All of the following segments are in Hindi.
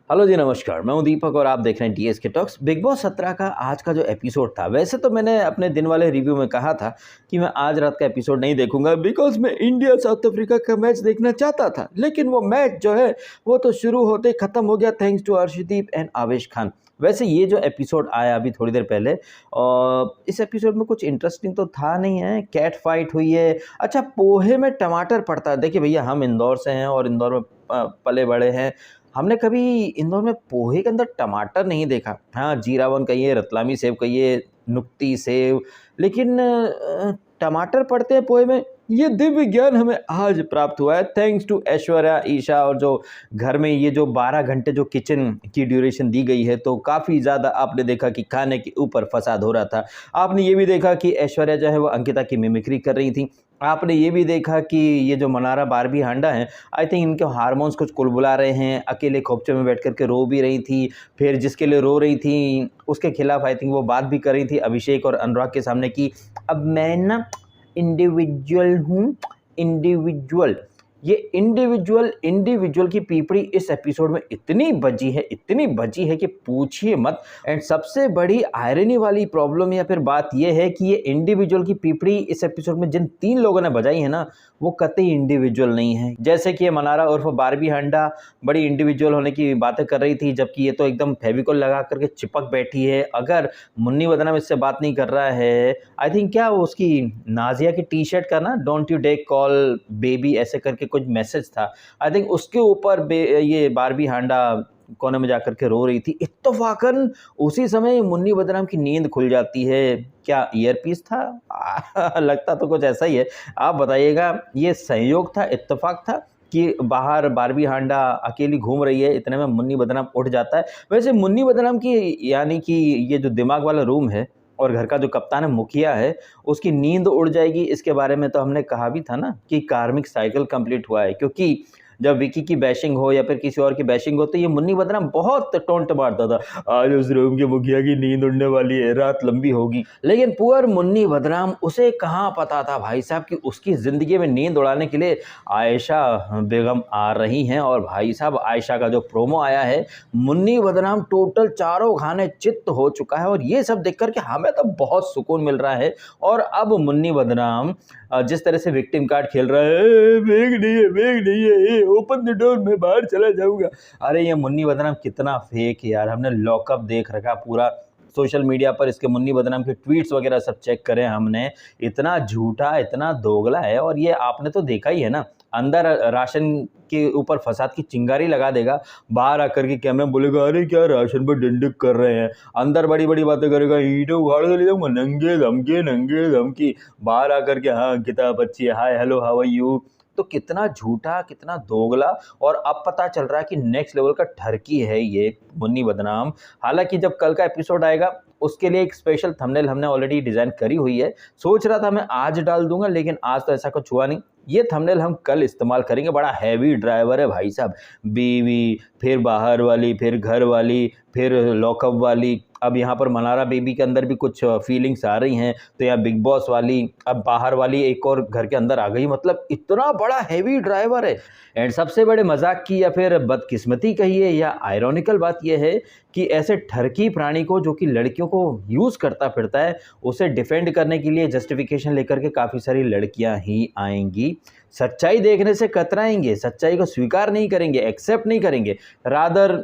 हेलो जी, नमस्कार। मैं हूं दीपक और आप देख रहे हैं डीएसके टॉक्स। बिग बॉस 17 का आज का जो एपिसोड था, वैसे तो मैंने अपने दिन वाले रिव्यू में कहा था कि मैं आज रात का एपिसोड नहीं देखूंगा बिकॉज मैं इंडिया साउथ अफ्रीका का मैच देखना चाहता था। लेकिन वो मैच जो है वो तो शुरू होते ही खत्म हो गया, थैंक्स टू अर्शदीप एंड आवेश खान। वैसे ये जो एपिसोड आया अभी थोड़ी देर पहले, और इस एपिसोड में कुछ इंटरेस्टिंग तो था नहीं है। कैट फाइट हुई है। अच्छा, पोहे में टमाटर पड़ता है। देखिए भैया, हम इंदौर से हैं और इंदौर में पले बड़े हैं। हमने कभी इंदौर में पोहे के अंदर टमाटर नहीं देखा। हाँ, जीरावन कहिए, रतलामी सेव कहिए, नुक्ती सेव, लेकिन टमाटर पड़ते हैं पोहे में। ये दिव्य ज्ञान हमें आज प्राप्त हुआ है थैंक्स टू ऐश्वर्या, ईशा। और जो घर में ये जो 12 घंटे जो किचन की ड्यूरेशन दी गई है, तो काफ़ी ज़्यादा आपने देखा कि खाने के ऊपर फसाद हो रहा था। आपने ये भी देखा कि ऐश्वर्या जो है वो अंकिता की मिमिक्री कर रही थी। आपने ये भी देखा कि ये जो मनारा बारबी हांडा है, आई थिंक इनके हार्मोन्स कुछ कुलबुला रहे हैं। अकेले खोपचे में बैठ कर के रो भी रही थी, फिर जिसके लिए रो रही थी उसके खिलाफ आई थिंक वो बात भी कर रही थी अभिषेक और अनुराग के सामने कि अब मैं ना इंडिविजुअल हूँ। इंडिविजुअल, ये इंडिविजुअल इंडिविजुअल की पीपड़ी इस एपिसोड में इतनी बची है कि पूछिए मत। एंड सबसे बड़ी आयरनी वाली प्रॉब्लम या फिर बात यह है कि ये इंडिविजुअल की पीपड़ी इस एपिसोड में जिन 3 लोगों ने बजाई है ना, वो कतई इंडिविजुअल नहीं है। जैसे कि ये मनारा उर्फ बारबी हांडा बड़ी इंडिविजुअल होने की बातें कर रही थी, जबकि ये तो एकदम फेविकोल लगा करके चिपक बैठी है। अगर मुन्नी बदनाम इससे बात नहीं कर रहा है, आई थिंक क्या वो उसकी नाजिया की टी शर्ट का ना, don't you take call baby, ऐसे करके कुछ मैसेज था। आई थिंक उसके ऊपर ये बारबी हांडा कोने में जाकर के रो रही थी। इत्तफाकन उसी समय मुन्नी बदनाम की नींद खुल जाती है। क्या ईयरपीस था? लगता तो कुछ ऐसा ही है। आप बताइएगा, ये संयोग था, इत्तेफाक था कि बाहर बारबी हांडा अकेली घूम रही है, इतने में मुन्नी बदनाम उठ जाता है। वैसे मुन्नी बदनाम की यानी कि ये जो दिमाग वाला रूम है और घर का जो कप्तान है, मुखिया है, उसकी नींद उड़ जाएगी, इसके बारे में तो हमने कहा भी था ना कि कार्मिक साइकिल कंप्लीट हुआ है। क्योंकि जब विकी की बैशिंग हो या फिर किसी और की बैशिंग हो, तो ये मुन्नी बदनाम बहुत टोंट मारता था, आज उस रूम के मुखिया की नींद उड़ने वाली है, रात लंबी होगी। लेकिन पुअर मुन्नी बदनाम, उसे कहाँ पता था भाई साहब कि उसकी जिंदगी में नींद उड़ाने के लिए आयशा बेगम आ रही हैं। और भाई साहब, आयशा का जो प्रोमो आया है, मुन्नी बदनाम टोटल चारों खाने चित्त हो चुका है। और ये सब देख करके हमें तो बहुत सुकून मिल रहा है। और अब मुन्नी बदनाम जिस तरह से विक्टिम कार्ड खेल रहा है, बैग नहीं है, ओपन द डोर, मैं बाहर चला जाऊंगा। अरे ये मुन्नी बदनाम कितना फेक है यार। हमने लॉकअप देख रखा पूरा सोशल मीडिया पर, इसके मुन्नी बदनाम के ट्वीट्स वगैरह सब चेक करें हमने। इतना झूठा, इतना दोगला है। और ये आपने तो देखा ही है ना, अंदर राशन के ऊपर फसाद की चिंगारी लगा देगा, बाहर आकर के कैमरा में बोलेगा अरे क्या राशन पर डिंडिक कर रहे हैं, अंदर बड़ी बड़ी बातें करेगा, ईंटें उखाड़ के ले जाऊंगा, नंगे धमकी, बाहर आकर के हाँ किताब अच्छी है, hi hello how are you. तो कितना झूठा, कितना दोगला। और अब पता चल रहा है कि नेक्स्ट लेवल का ठरकी है ये मुन्नी बदनाम। हालांकि जब कल का एपिसोड आएगा उसके लिए एक स्पेशल थंबनेल हमने ऑलरेडी डिजाइन करी हुई है। सोच रहा था मैं आज डाल दूंगा, लेकिन आज तो ऐसा कुछ हुआ नहीं। ये थंबनेल हम कल इस्तेमाल करेंगे। बड़ा हैवी ड्राइवर है भाई साहब, बीवी, फिर बाहर वाली, फिर घर वाली, फिर लॉकअप वाली। अब यहाँ पर मनारा बेबी के अंदर भी कुछ फीलिंग्स आ रही हैं, तो यहाँ बिग बॉस वाली, अब बाहर वाली एक और घर के अंदर आ गई। मतलब इतना बड़ा हैवी ड्राइवर है। एंड सबसे बड़े मजाक की या फिर बदकिस्मती कहिए या आयरॉनिकल बात यह है कि ऐसे ठरकी प्राणी को, जो कि लड़कियों को यूज़ करता फिरता है, उसे डिफेंड करने के लिए जस्टिफिकेशन लेकर के काफ़ी सारी लड़कियां ही आएंगी। सच्चाई देखने से कतराएंगे, सच्चाई को स्वीकार नहीं करेंगे, एक्सेप्ट नहीं करेंगे, रादर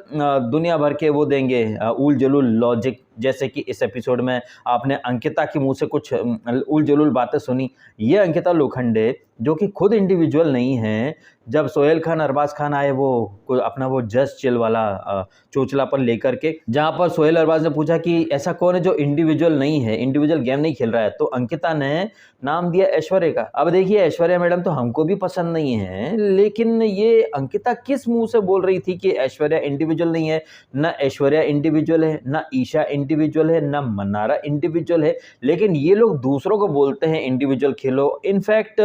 दुनिया भर के वो देंगे उल जलूल लॉजिक। जैसे कि इस एपिसोड में आपने अंकिता के मुंह से कुछ उल जलूल बातें सुनी। ये अंकिता लोखंडे, जो कि खुद इंडिविजुअल नहीं है, जब सोहेल खान, अरबाज खान आए वो अपना वो जस्ट चिल वाला चोचलापन लेकर के, जहां पर सोहेल अरबाज ने पूछा कि ऐसा कौन है जो इंडिविजुअल नहीं है, इंडिविजुअल गेम नहीं खेल रहा है, तो अंकिता ने नाम दिया ऐश्वर्या का। अब देखिए, ऐश्वर्या मैडम तो हमको भी पसंद नहीं है, लेकिन ये अंकिता किस मुंह से बोल रही थी कि ऐश्वर्या इंडिविजुअल नहीं है? ना ऐश्वर्या इंडिविजुअल है, ना ईशा इंडिविजुअल है, ना मनारा इंडिविजुअल है, लेकिन ये लोग दूसरों को बोलते हैं इंडिविजुअल खेलो। इनफैक्ट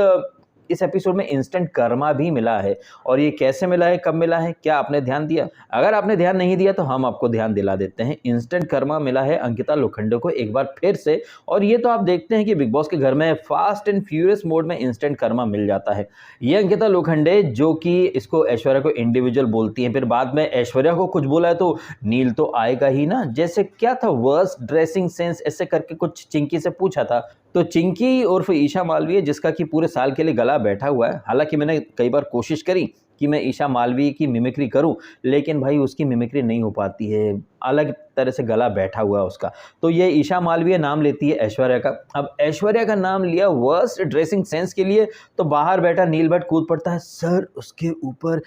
इस एपिसोड में इंस्टेंट कर्मा भी मिला है। और ये कैसे मिला है, कब मिला है, क्या आपने ध्यान दिया? अगर आपने ध्यान नहीं दिया तो हम आपको ध्यान दिला देते हैं। इंस्टेंट कर्मा मिला है अंकिता लोखंडे को एक बार फिर से, और ये तो आप देखते हैं कि बिग बॉस के घर में फास्ट एंड फ्यूरियस मोड में इंस्टेंट कर्मा मिल जाता है। ये अंकिता लोखंडे जो कि इसको ऐश्वर्या को इंडिविजुअल बोलती हैं, फिर बाद में ऐश्वर्या को कुछ बोला है तो नील तो आएगा ही ना। जैसे क्या था, वर्स्ट ड्रेसिंग सेंस ऐसे करके कुछ चिंकी से पूछा था, तो चिंकी उर्फ ईशा मालवीय जिसका कि पूरे साल के लिए गला बैठा हुआ है, हालांकि मैंने कई बार कोशिश करी कि मैं ईशा मालवीय की मिमिक्री करूं, लेकिन भाई उसकी मिमिक्री नहीं हो पाती है, अलग तरह से गला बैठा हुआ है उसका। तो ये ईशा मालवीय नाम लेती है ऐश्वर्या का। अब ऐश्वर्या का नाम लिया वर्स्ट ड्रेसिंग सेंस के लिए, तो बाहर बैठा नील भट्ट कूद पड़ता है, सर उसके ऊपर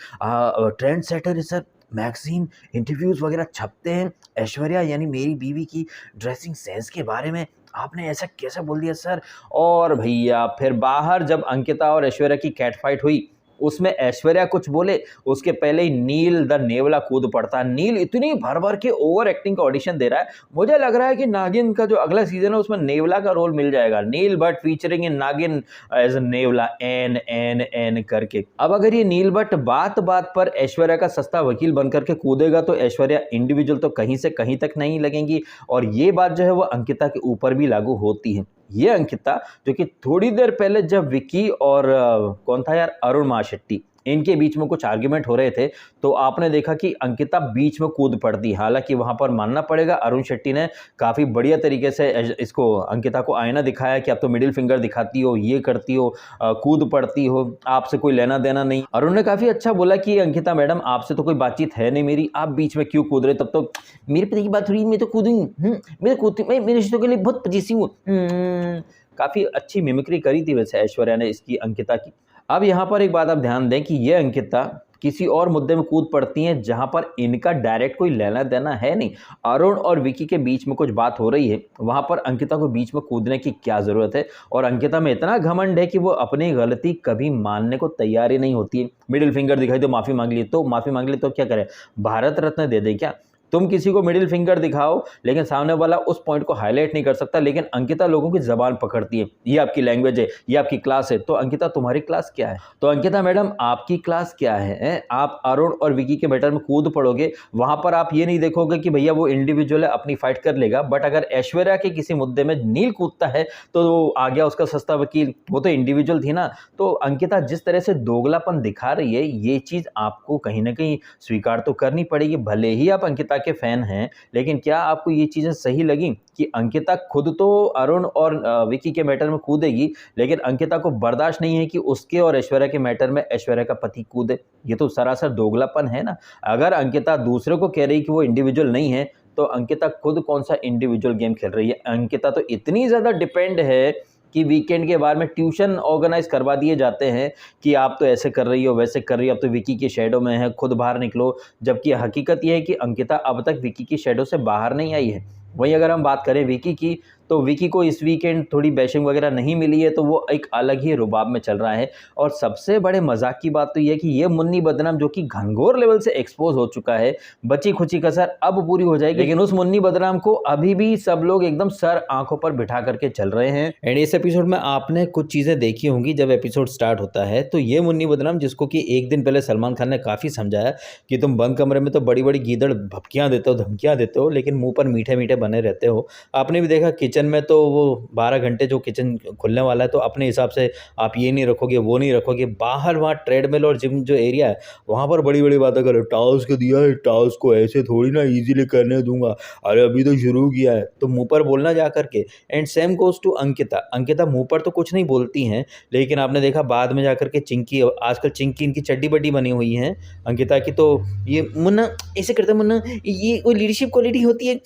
ट्रेंड सेटर है सर, मैगजीन इंटरव्यूज वगैरह छपते हैं, ऐश्वर्या यानी मेरी बीवी की ड्रेसिंग सेंस के बारे में आपने ऐसा कैसे बोल दिया सर। और भैया फिर बाहर जब अंकिता और ऐश्वर्या की कैट फाइट हुई, उसमें ऐश्वर्या कुछ बोले उसके पहले ही नील द नेवला कूद पड़ता है। नील इतनी भर भर के ओवर एक्टिंग का ऑडिशन दे रहा है, मुझे लग रहा है कि नागिन का जो अगला सीजन है उसमें नेवला का रोल मिल जाएगा। नील भट्ट फीचरिंग इन नागिन एज नेवला, एन एन एन करके। अब अगर ये नील भट्ट बात बात पर ऐश्वर्या का सस्ता वकील बन करके कूदेगा तो ऐश्वर्या इंडिविजुअल तो कहीं से कहीं तक नहीं लगेंगी, और ये बात जो है वो अंकिता के ऊपर भी लागू होती है। ये अंकिता जो कि थोड़ी देर पहले जब विकी और कौन था यार, अरुण महाशेट्टी, इनके बीच में कुछ आर्ग्यूमेंट हो रहे थे, तो आपने देखा कि अंकिता बीच में कूद पड़ती। हालांकि वहां पर मानना पड़ेगा अरुण शेट्टी ने काफी बढ़िया तरीके से इसको अंकिता को आईना दिखाया कि आप तो मिडिल फिंगर दिखाती हो, ये करती हो, कूद पड़ती हो, आपसे कोई लेना देना नहीं। अरुण ने काफी अच्छा बोला कि अंकिता मैडम आपसे तो कोई बातचीत है नहीं मेरी, आप बीच में क्यों कूद रहे, तब तो मेरे पति की बात हो रही, मैं तो कूदूंगी, मैं तो कूदती, मैं मेरे रिश्तों के लिए बहुत पजेसिव हूँ। काफी अच्छी मिमिक्री करी थी वैसे ऐश्वर्या ने इसकी अंकिता की। अब यहाँ पर एक बात आप ध्यान दें कि ये अंकिता किसी और मुद्दे में कूद पड़ती हैं जहां पर इनका डायरेक्ट कोई लेना देना है नहीं। अरुण और विकी के बीच में कुछ बात हो रही है, वहां पर अंकिता को बीच में कूदने की क्या जरूरत है। और अंकिता में इतना घमंड है कि वो अपनी गलती कभी मानने को तैयार ही नहीं होती है। मिडिल फिंगर दिखाई तो माफी मांग ली, तो माफी मांग ली तो क्या करे, भारत रत्न दे दे क्या? तुम किसी को मिडिल फिंगर दिखाओ लेकिन सामने वाला उस पॉइंट को हाईलाइट नहीं कर सकता, लेकिन अंकिता लोगों की जबान पकड़ती है, ये आपकी लैंग्वेज है, ये आपकी क्लास है। तो अंकिता तुम्हारी क्लास क्या है? तो अंकिता मैडम आपकी क्लास क्या है? आप अरुण और विकी के मैटर में कूद पड़ोगे, वहां पर आप ये नहीं देखोगे कि भैया वो इंडिविजुअल है अपनी फाइट कर लेगा, बट अगर ऐश्वर्या के किसी मुद्दे में नील कूदता है तो आ गया उसका सस्ता वकील, वो तो इंडिविजुअल थी ना। तो अंकिता जिस तरह से दोगलापन दिखा रही है, ये चीज आपको कहीं ना कहीं स्वीकार तो करनी पड़ेगी। भले ही आप अंकिता के फैन हैं, लेकिन क्या आपको ये चीजें सही लगी कि अंकिता खुद तो अरुण और विकी के मैटर में कूदेगी, लेकिन अंकिता को बर्दाश्त नहीं है कि उसके और ऐश्वर्या के मैटर में ऐश्वर्या का पति कूदे? ये तो सरासर दोगलापन है ना। अगर अंकिता दूसरे को कह रही कि वो इंडिविजुअल नहीं है, तो अंकिता खुद कौन सा इंडिविजुअल गेम खेल रही है? अंकिता तो इतनी ज्यादा डिपेंड है कि वीकेंड के बारे में ट्यूशन ऑर्गेनाइज करवा दिए जाते हैं कि आप तो ऐसे कर रही हो, वैसे कर रही हो, अब तो विकी की शैडो में है, खुद बाहर निकलो। जबकि हकीकत यह है कि अंकिता अब तक विकी की शैडो से बाहर नहीं आई है। वहीं अगर हम बात करें विकी की, तो विकी को इस वीकेंड थोड़ी बैशिंग वगैरह नहीं मिली है, तो वो एक अलग ही रुबाब में चल रहा है। और सबसे बड़े मजाक की बात तो यह है कि ये मुन्नी बदनाम जो कि घनघोर लेवल से एक्सपोज हो चुका है, बची खुची कसर अब पूरी हो जाएगी, लेकिन उस मुन्नी बदनाम को अभी भी सब लोग एकदम सर आंखों पर बिठा करके चल रहे हैं। एंड इस एपिसोड में आपने कुछ चीजें देखी होंगी जब एपिसोड स्टार्ट होता है, तो ये मुन्नी बदनाम जिसको कि एक दिन पहले सलमान खान ने काफी समझाया कि तुम बंद कमरे में तो बड़ी बड़ी गीदड़ भपकियां देते हो, धमकियां देते हो, लेकिन मुंह पर मीठे मीठे बने रहते हो। आपने भी देखा किचन में तो वो 12 घंटे जो किचन खुलने वाला है, तो अपने हिसाब से आप ये नहीं रखोगे, वो नहीं रखोगे। बाहर वहाँ ट्रेडमिल और जिम जो एरिया है वहाँ पर बड़ी बड़ी बातें करो, टास्क दिया है, टास्क को ऐसे थोड़ी ना इजीली करने दूंगा, अरे अभी तो शुरू किया है, तो मुंह पर बोलना जा करके। And same goes to Ankita. Ankita मुंह पर तो कुछ नहीं बोलती हैं, लेकिन आपने देखा बाद में जाकर के चिंकी, आजकल चिंकी इनकी चड्डी बड्डी बनी हुई है अंकिता की, तो ये मुन्ना ऐसे करता, मुन्ना ये कोई लीडरशिप क्वालिटी होती है,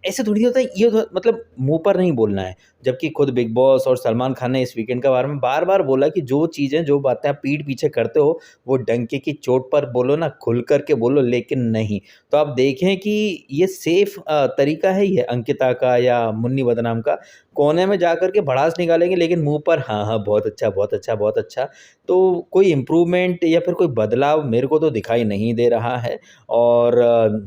ऐसे थोड़ी होता है, ये मतलब मुंह पर नहीं बोलना है। जबकि खुद बिग बॉस और सलमान खान ने इस वीकेंड के बारे में बार बार बोला कि जो चीज़ें, जो बातें आप पीठ पीछे करते हो वो डंके की चोट पर बोलो ना, खुल करके बोलो, लेकिन नहीं। तो आप देखें कि ये सेफ तरीका है ये अंकिता का या मुन्नी बदनाम का, कोने में जा कर के भड़ास निकालेंगे लेकिन मुंह पर हाँ हाँ बहुत अच्छा बहुत अच्छा बहुत अच्छा। तो कोई इम्प्रूवमेंट या फिर कोई बदलाव मेरे को तो दिखाई नहीं दे रहा है। और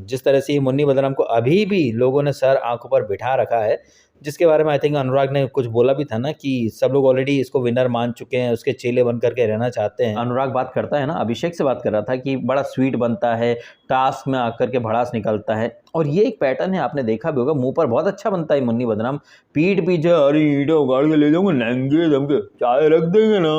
जिस तरह से ये मुन्नी बदनाम को अभी भी लोगों ने सर आंखों पर बिठा रखा है, जिसके बारे में आई थिंक अनुराग ने कुछ बोला भी था ना कि सब लोग ऑलरेडी इसको विनर मान चुके हैं, उसके चेले बन करके रहना चाहते हैं। अनुराग बात करता है ना, अभिषेक से बात कर रहा था कि बड़ा स्वीट बनता है, टास्क में आकर के भड़ास निकलता है, और ये एक पैटर्न है, आपने देखा भी होगा, मुंह पर बहुत अच्छा बनता है मुन्नी बदनाम, पीठ पीछे अरे ईंटें उगाड़ के ले जाऊंगा नंगे दम के, चाय रख देंगे ना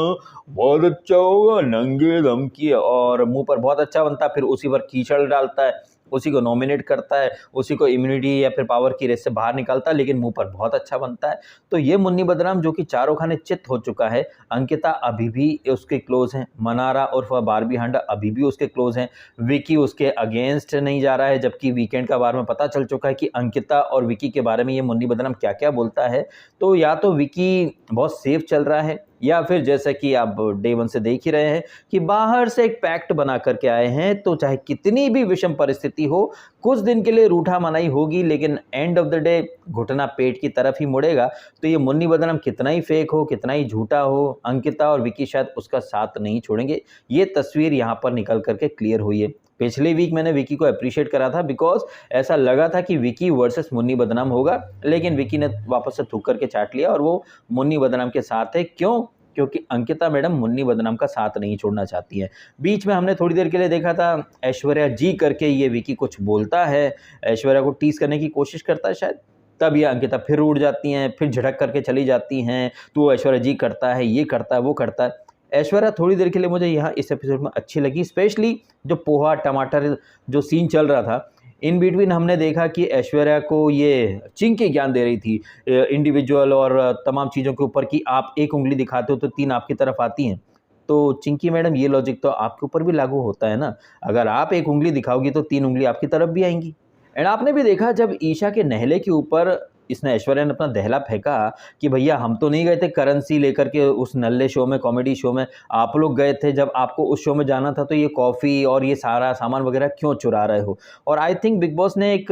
बहुत अच्छा होगा नंगे दम की, और मुंह पर बहुत अच्छा बनता है, फिर उसी पर कीचड़ डालता है, उसी को नॉमिनेट करता है, उसी को इम्यूनिटी या फिर पावर की रेस से बाहर निकालता है, लेकिन मुंह पर बहुत अच्छा बनता है। तो ये मुन्नी बदनाम जो कि चारों खाने चित हो चुका है, अंकिता अभी भी उसके क्लोज हैं, मनारा उर्फ बारबी हांडा अभी भी उसके क्लोज हैं, विकी उसके अगेंस्ट नहीं जा रहा है, जबकि वीकेंड का बार में पता चल चुका है कि अंकिता और विकी के बारे में ये मुन्नी बदनाम क्या क्या बोलता है। तो या तो विकी बहुत सेफ चल रहा है, या फिर जैसा कि आप डे वन से देख ही रहे हैं कि बाहर से एक पैक्ट बना करके आए हैं, तो चाहे कितनी भी विषम परिस्थिति हो, कुछ दिन के लिए रूठा मनाई होगी, लेकिन एंड ऑफ द डे घुटना पेट की तरफ ही मुड़ेगा। तो ये मुन्नी बदनाम कितना ही फेक हो, कितना ही झूठा हो, अंकिता और विकी शायद उसका साथ नहीं छोड़ेंगे। ये तस्वीर यहाँ पर निकल करके क्लियर हुई है। पिछले वीक मैंने विकी को अप्रिशिएट करा था, बिकॉज ऐसा लगा था कि विकी वर्सेस मुन्नी बदनाम होगा, लेकिन विकी ने वापस से थूक करके चाट लिया और वो मुन्नी बदनाम के साथ है। क्यों? क्योंकि अंकिता मैडम मुन्नी बदनाम का साथ नहीं छोड़ना चाहती हैं। बीच में हमने थोड़ी देर के लिए देखा था ऐश्वर्या जी करके ये विकी कुछ बोलता है, ऐश्वर्या को टीज करने की कोशिश करता है शायद, तब ये अंकिता फिर उड़ जाती हैं, फिर झड़क करके चली जाती हैं, तो ऐश्वर्या जी करता है, ये करता है, वो करता है। ऐश्वर्या थोड़ी देर के लिए मुझे यहाँ इस एपिसोड में अच्छी लगी, स्पेशली जो पोहा टमाटर जो सीन चल रहा था, इन बिटवीन हमने देखा कि ऐश्वर्या को ये चिंकी ज्ञान दे रही थी इंडिविजुअल और तमाम चीज़ों के ऊपर कि आप एक उंगली दिखाते हो तो 3 आपकी तरफ आती हैं। तो चिंकी मैडम ये लॉजिक तो आपके ऊपर भी लागू होता है ना, अगर आप एक उंगली दिखाओगी तो 3 उंगली आपकी तरफ भी आएंगी। एंड आपने भी देखा जब ईशा के नहले के ऊपर इसने ऐश्वर्या ने अपना दहला फेंका कि भैया हम तो नहीं गए थे करेंसी लेकर के उस नल्ले शो में, कॉमेडी शो में, आप लोग गए थे, जब आपको उस शो में जाना था तो ये कॉफ़ी और ये सारा सामान वगैरह क्यों चुरा रहे हो। और आई थिंक बिग बॉस ने एक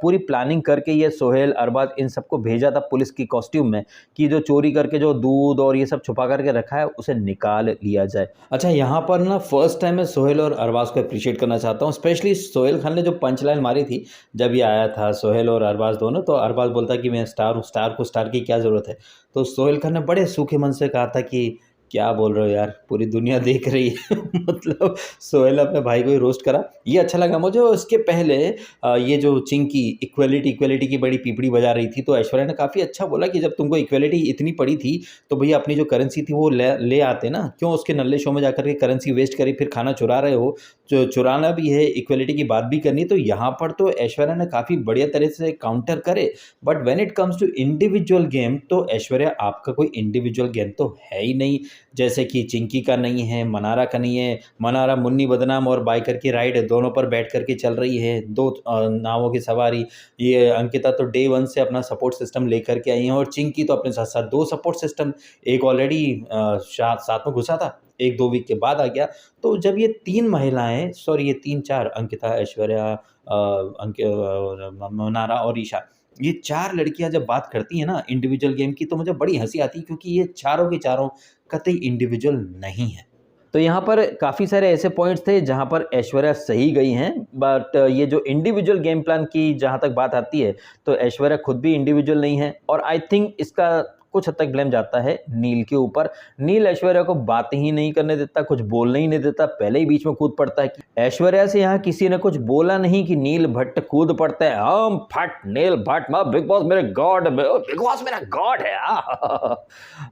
पूरी प्लानिंग करके ये सोहेल अरबाज इन सबको भेजा था पुलिस की कॉस्ट्यूम में कि जो चोरी करके जो दूध और ये सब छुपा करके रखा है उसे निकाल लिया जाए। अच्छा, यहाँ पर ना फर्स्ट टाइम मैं सोहेल और अरबाज को अप्रिशिएट करना चाहता हूँ, स्पेशली सोहेल खान ने जो पंच लाइन मारी थी जब ये आया था सोहेल और अरबाज दोनों, तो अरबाज बोलता कि मैं स्टार हूँ, स्टार को स्टार की क्या ज़रूरत है। तो सोहेल खान ने बड़े सूखे मन से कहा था कि क्या बोल रहे हो यार, पूरी दुनिया देख रही है मतलब सोहेल अपने भाई को ही रोस्ट करा, ये अच्छा लगा मुझे। और इसके पहले ये जो चिंकी इक्वलिटी की बड़ी पीपड़ी बजा रही थी, तो ऐश्वर्या ने काफ़ी अच्छा बोला कि जब तुमको इक्वलिटी इतनी पड़ी थी तो भैया अपनी जो करेंसी थी वो ले आते ना, क्यों उसके नल्ले शो में जाकर के करेंसी वेस्ट करी, फिर खाना चुरा रहे हो, जो चुराना भी है, इक्वलिटी की बात भी करनी। तो यहाँ पर तो ऐश्वर्या ने काफ़ी बढ़िया तरह से काउंटर करे, but when it comes to individual game तो ऐश्वर्या आपका कोई इंडिविजुअल गेम तो है ही नहीं, जैसे कि चिंकी का नहीं है, मनारा का नहीं है। मनारा मुन्नी बदनाम और बाइकर की राइड दोनों पर बैठ करके चल रही है, 2 नावों की सवारी। ये अंकिता तो डे 1 से अपना सपोर्ट सिस्टम लेकर के आई हैं, और चिंकी तो अपने साथ साथ 2 सपोर्ट सिस्टम, एक ऑलरेडी साथ में घुसा था, एक 2 वीक के बाद आ गया। तो जब ये 3 महिलाएं, सॉरी ये 3-4, अंकिता, ऐश्वर्या, मनारा और ईशा, ये 4 लड़कियां जब बात करती हैं ना इंडिविजुअल गेम की, तो मुझे बड़ी हंसी आती है, क्योंकि ये चारों की चारों कतई इंडिविजुअल नहीं है। तो यहाँ पर काफ़ी सारे ऐसे पॉइंट्स थे जहाँ पर ऐश्वर्या सही गई हैं, बट ये जो इंडिविजुअल गेम प्लान की जहाँ तक बात आती है, तो ऐश्वर्या खुद भी इंडिविजुअल नहीं है, और आई थिंक इसका कुछ हद तक ब्लेम जाता है नील के ऊपर। नील ऐश्वर्या को बात ही नहीं करने देता, कुछ बोलने ही नहीं देता, पहले ही बीच में कूद पड़ता है कि ऐश्वर्या से यहाँ किसी ने कुछ बोला नहीं कि नील भट्ट कूद पड़ता है, हम फट नील भट्ट, बिग बॉस मेरे गॉड, बिग बॉस मेरा गॉड है।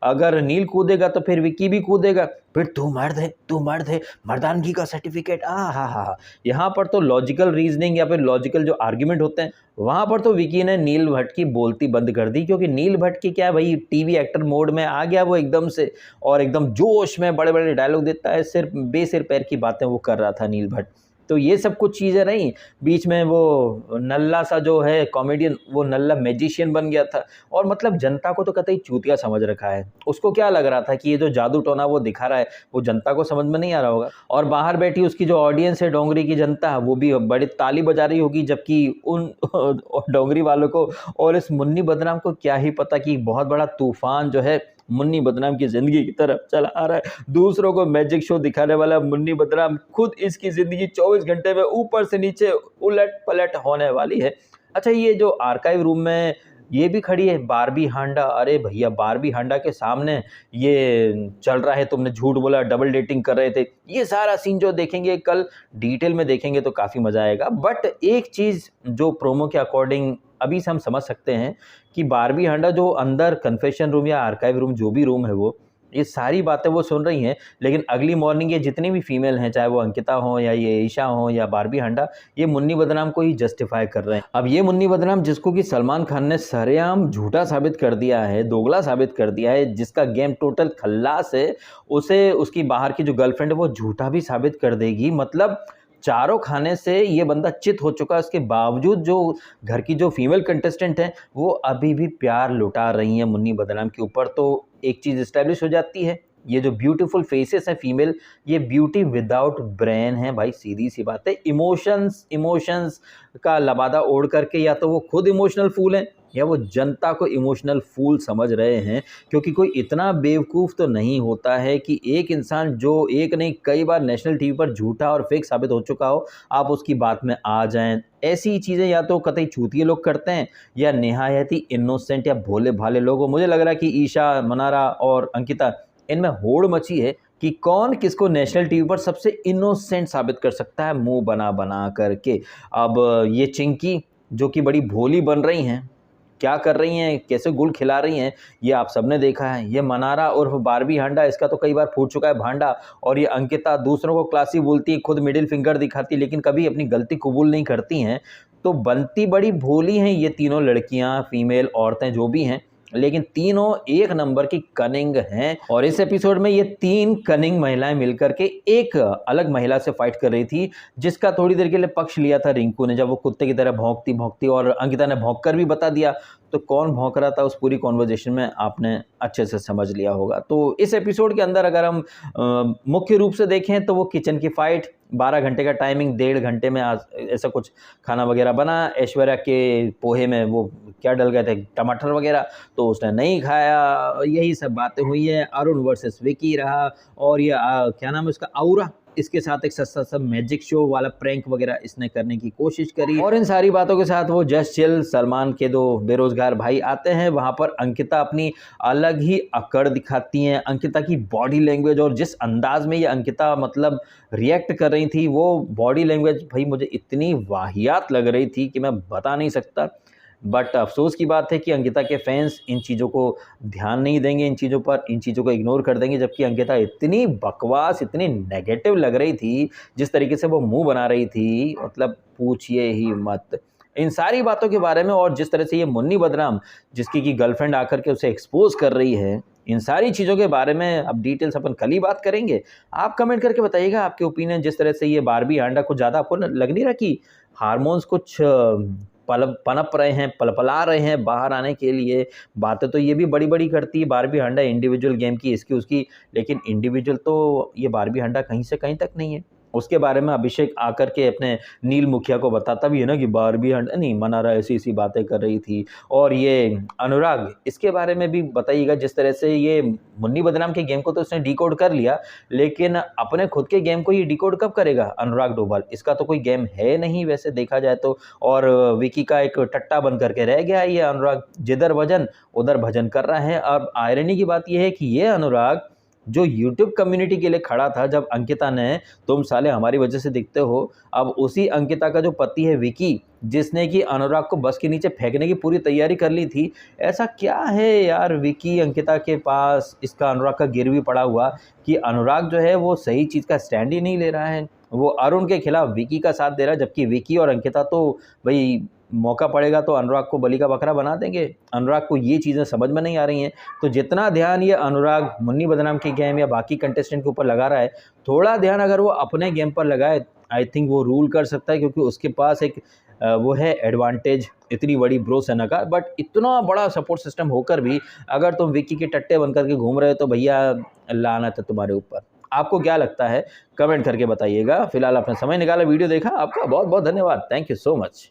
अगर नील कूदेगा तो फिर विक्की भी कूदेगा, फिर तू मर्द है, मर्दानगी का सर्टिफिकेट। हा। यहाँ पर तो लॉजिकल रीजनिंग या फिर लॉजिकल जो आर्ग्यूमेंट होते हैं, वहां पर तो विकी ने नील भट्ट की बोलती बंद कर दी, क्योंकि नील भट्ट की क्या भाई, टीवी एक्टर मोड में आ गया वो एकदम से, और एकदम जोश में बड़े बड़े डायलॉग देता है, सिर्फ बेसिर पैर की बातें वो कर रहा था नील भट्ट। तो ये सब कुछ चीज़ें रहीं, बीच में वो नल्ला सा जो है कॉमेडियन, वो नल्ला मैजिशियन बन गया था, और मतलब जनता को तो कतई चूतिया समझ रखा है। उसको क्या लग रहा था कि ये जो जादू टोना वो दिखा रहा है वो जनता को समझ में नहीं आ रहा होगा, और बाहर बैठी उसकी जो ऑडियंस है डोंगरी की जनता, वो भी बड़ी ताली बजा रही होगी, जबकि उन डोंगरी वालों को और इस मुन्नी बदनाम को क्या ही पता कि बहुत बड़ा तूफान जो है मुन्नी बदनाम की जिंदगी की तरफ चला आ रहा है। दूसरों को मैजिक शो दिखाने वाला मुन्नी बदनाम खुद इसकी जिंदगी 24 घंटे में ऊपर से नीचे उलट पलट होने वाली है। अच्छा, ये जो आर्काइव रूम में ये भी खड़ी है बारबी हांडा। अरे भैया, बारबी हांडा के सामने ये चल रहा है, तुमने झूठ बोला, डबल डेटिंग कर रहे थे। ये सारा सीन जो देखेंगे कल, डिटेल में देखेंगे तो काफ़ी मज़ा आएगा। बट एक चीज़ जो प्रोमो के अकॉर्डिंग अभी से हम समझ सकते हैं कि बारबी हांडा जो अंदर कन्फेशन रूम या आर्काइव रूम, जो भी रूम है वो, ये सारी बातें वो सुन रही हैं। लेकिन अगली मॉर्निंग ये जितनी भी फीमेल हैं, चाहे वो अंकिता हो या ये ईशा हो या बारबी हांडा, ये मुन्नी बदनाम को ही जस्टिफाई कर रहे हैं। अब ये मुन्नी बदनाम, जिसको कि सलमान खान ने सरेआम झूठा साबित कर दिया है, दोगला साबित कर दिया है, जिसका गेम टोटल खल्लास है, उसे उसकी बाहर की जो गर्लफ्रेंड है वो झूठा भी साबित कर देगी। मतलब चारों खाने से ये बंदा चित हो चुका है, उसके बावजूद जो घर की जो फीमेल कंटेस्टेंट हैं वो अभी भी प्यार लुटा रही हैं मुन्नी बदनाम के ऊपर। तो एक चीज़ इस्टेब्लिश हो जाती है, ये जो ब्यूटीफुल फेसेस हैं फीमेल, ये ब्यूटी विदाउट ब्रेन है भाई। सीधी सी बात है, इमोशंस का लबादा ओढ़ करके या तो वो खुद इमोशनल फूल हैं या वो जनता को इमोशनल फूल समझ रहे हैं। क्योंकि कोई इतना बेवकूफ़ तो नहीं होता है कि एक इंसान जो एक नहीं कई बार नेशनल टीवी पर झूठा और फेक साबित हो चुका हो, आप उसकी बात में आ जाएं। ऐसी चीज़ें या तो कतई चूतिए लोग करते हैं या निहायत ही इनोसेंट या भोले भाले लोग। मुझे लग रहा है कि ईशा, मनारा और अंकिता, इनमें होड़ मची है कि कौन किसको नेशनल टीवी पर सबसे इनोसेंट साबित कर सकता है मुंह बना बना करके। अब ये चिंकी जो कि बड़ी भोली बन रही हैं, क्या कर रही हैं, कैसे गुल खिला रही हैं, ये आप सबने देखा है। ये मनारा उर्फ बारबी हांडा, इसका तो कई बार फूट चुका है भांडा। और ये अंकिता दूसरों को क्लासी बोलती है, खुद मिडिल फिंगर दिखाती है, लेकिन कभी अपनी गलती कबूल नहीं करती हैं। तो बनती बड़ी भोली हैं ये तीनों लड़कियां, फीमेल औरतें जो भी हैं, लेकिन तीनों एक नंबर की कनिंग हैं। और इस एपिसोड में ये तीन कनिंग महिलाएं मिलकर के एक अलग महिला से फाइट कर रही थी, जिसका थोड़ी देर के लिए पक्ष लिया था रिंकू ने, जब वो कुत्ते की तरह भौंकती और अंकिता ने भौंक कर भी बता दिया। तो कौन भौंक रहा था उस पूरी कॉन्वर्जेशन में आपने अच्छे से समझ लिया होगा। तो इस एपिसोड के अंदर अगर हम मुख्य रूप से देखें तो वो किचन की फाइट, 12 घंटे का टाइमिंग, 1.5 घंटे में ऐसा कुछ खाना वगैरह बना। ऐश्वर्या के पोहे में वो क्या डल गए थे, टमाटर वगैरह, तो उसने नहीं खाया। यही सब बातें हुई हैं। अरुण वर्सेस विकी रहा, और ये क्या नाम है उसका, औरा, इसके साथ एक सस्ता सा मैजिक शो वाला प्रैंक वगैरह इसने करने की कोशिश करी। और इन सारी बातों के साथ वो जस्ट चिल सलमान के दो बेरोजगार भाई आते हैं। वहां पर अंकिता अपनी अलग ही अकड़ दिखाती हैं। अंकिता की बॉडी लैंग्वेज और जिस अंदाज में ये अंकिता मतलब रिएक्ट कर रही थी, वो बॉडी लैंग्वेज भाई मुझे इतनी वाहियात लग रही थी कि मैं बता नहीं सकता। बट अफसोस की बात है कि अंकिता के फैंस इन चीज़ों को ध्यान नहीं देंगे, इन चीज़ों पर, इन चीज़ों को इग्नोर कर देंगे। जबकि अंकिता इतनी बकवास, इतनी नेगेटिव लग रही थी, जिस तरीके से वो मुंह बना रही थी, मतलब पूछिए ही मत। इन सारी बातों के बारे में, और जिस तरह से ये मुन्नी बदनाम जिसकी की गर्लफ्रेंड आकर के उसे एक्सपोज कर रही है, इन सारी चीज़ों के बारे में अब डिटेल्स अपन कल ही बात करेंगे। आप कमेंट करके बताइएगा आपके ओपिनियन। जिस तरह से ये बारबी हांडा कुछ ज़्यादा आपको लग नहीं रहा कि हार्मोन्स कुछ पनप रहे हैं, पलपला रहे हैं बाहर आने के लिए? बातें तो ये भी बड़ी बड़ी करती है बारबी हांडा इंडिविजुअल गेम की, इसकी उसकी, लेकिन इंडिविजुअल तो ये बारबी हांडा कहीं से कहीं तक नहीं है। उसके बारे में अभिषेक आकर के अपने नील मुखिया को बताता भी है ना कि बारबी हांडा नहीं, मनारा ऐसी बातें कर रही थी। और ये अनुराग, इसके बारे में भी बताइएगा। जिस तरह से ये मुन्नी बदनाम के गेम को तो उसने डिकोड कर लिया, लेकिन अपने खुद के गेम को ये डिकोड कब करेगा अनुराग डोभाल? इसका तो कोई गेम है नहीं वैसे देखा जाए तो। और विकी का एक टट्टा बन करके रह गया ये अनुराग, जिधर वजन उधर भजन कर रहा है। अब आयरनी की बात यह है कि ये अनुराग जो यूट्यूब कम्युनिटी के लिए खड़ा था, जब अंकिता ने तुम साले हमारी वजह से दिखते हो, अब उसी अंकिता का जो पति है विकी, जिसने कि अनुराग को बस के नीचे फेंकने की पूरी तैयारी कर ली थी। ऐसा क्या है यार विकी अंकिता के पास, इसका अनुराग का गिर भी पड़ा हुआ, कि अनुराग जो है वो सही चीज़ का स्टैंड ही नहीं ले रहा है। वो अरुण के खिलाफ विकी का साथ दे रहा है, जबकि विकी और अंकिता तो भाई मौका पड़ेगा तो अनुराग को बलि का बकरा बना देंगे। अनुराग को ये चीज़ें समझ में नहीं आ रही हैं। तो जितना ध्यान ये अनुराग मुन्नी बदनाम के गेम या बाकी कंटेस्टेंट के ऊपर लगा रहा है, थोड़ा ध्यान अगर वो अपने गेम पर लगाए, आई थिंक वो रूल कर सकता है। क्योंकि उसके पास एक वो है एडवांटेज इतनी बड़ी ब्रो सेना का। बट इतना बड़ा सपोर्ट सिस्टम होकर भी अगर तुम विक्की के टट्टे बन करके घूम रहे हो तो भैया लानत है तुम्हारे ऊपर। आपको क्या लगता है कमेंट करके बताइएगा। फिलहाल आपने समय निकाला, वीडियो देखा, आपका बहुत बहुत धन्यवाद। Thank you so much.